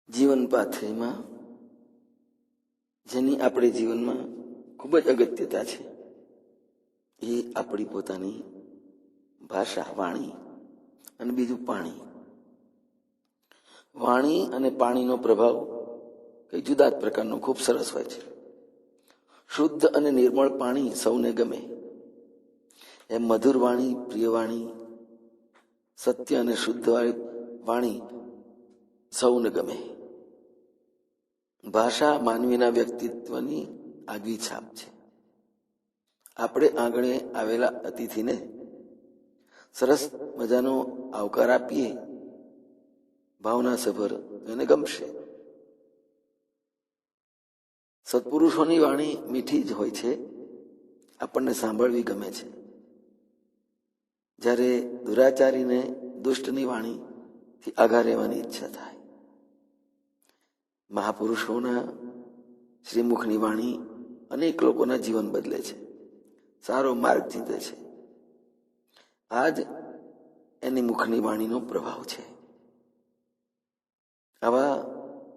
જીવન પાથરીમાં જેની આપણે જીવનમાં ખૂબ જ અગત્યતા છે એ આપણી પોતાની ભાષા, વાણી અને બીજું પાણી. વાણી અને પાણીનો પ્રભાવ કઈ જુદા જ પ્રકારનો ખૂબ સરસ હોય છે. શુદ્ધ અને નિર્મળ પાણી સૌને ગમે, એમ મધુર વાણી, પ્રિય વાણી, સત્ય અને શુદ્ધ વાણી સૌને ગમે. ભાષા માનવીના વ્યક્તિત્વની આગવી છાપ છે. આપણે આંગણે આવેલા અતિથિને સરસ મજાનો આવકાર આપીએ, ભાવનાસભર, એને ગમશે. સત્પુરુષોની વાણી મીઠી જ હોય છે, આપણને સાંભળવી ગમે છે. જ્યારે દુરાચારીને દુષ્ટની વાણીથી આઘા રહેવાની ઈચ્છા થાય. મહાપુરુષોના શ્રીમુખની વાણી અનેક લોકોના જીવન બદલે છે, સારો માર્ગ ચીંધે છે. આ જ એની મુખની વાણીનો પ્રભાવ છે. આવા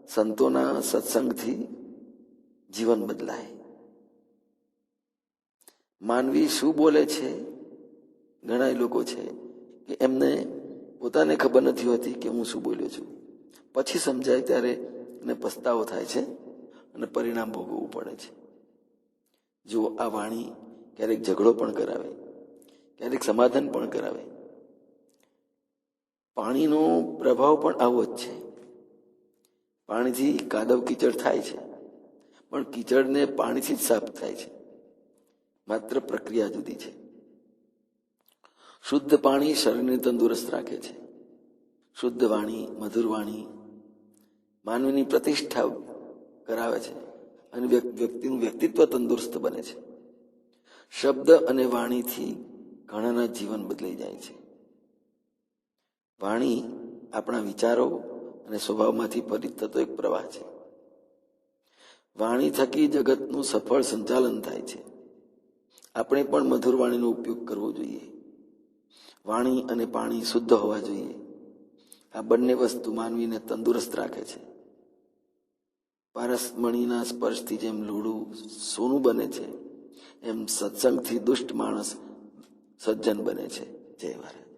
સંતોના સત્સંગથી જીવન બદલાય. માનવી શું બોલે છે, ઘણા લોકો છે કે એમને પોતાને ખબર નથી હોતી કે હું શું બોલ્યો છું. પછી સમજાય ત્યારે એને પસ્તાવો થાય છે અને પરિણામ ભોગવવું પડે છે. જો આ વાણી ક્યારેક ઝઘડો પણ કરાવે, ક્યારેક સમાધાન પણ કરાવે. પાણીનો પ્રભાવ પણ આવો જ છે. પાણીથી કાદવ કીચડ થાય છે, પણ કીચડને પાણીથી જ સાફ થાય છે. માત્ર પ્રક્રિયા જુદી છે. શુદ્ધ પાણી શરીરને તંદુરસ્ત રાખે છે. શુદ્ધ વાણી, મધુર વાણી માનવીની પ્રતિષ્ઠા કરાવે છે અને વ્યક્તિનું વ્યક્તિત્વ તંદુરસ્ત બને છે. શબ્દ અને વાણીથી ઘણાના જીવન બદલાઈ જાય છે. વાણી આપણા વિચારો અને સ્વભાવમાંથી પરિત થતો એક પ્રવાહ છે. વાણી થકી જગતનું સફળ સંચાલન થાય છે. આપણે પણ મધુર વાણીનો ઉપયોગ કરવો જોઈએ. વાણી અને પાણી શુદ્ધ હોવા જોઈએ. આ બંને વસ્તુ માનવીને તંદુરસ્ત રાખે છે. પારસમણીના સ્પર્શથી જેમ લોઢું સોનું બને છે, એમ સત્સંગથી દુષ્ટ માણસ સજ્જન બને છે. જય ભારત.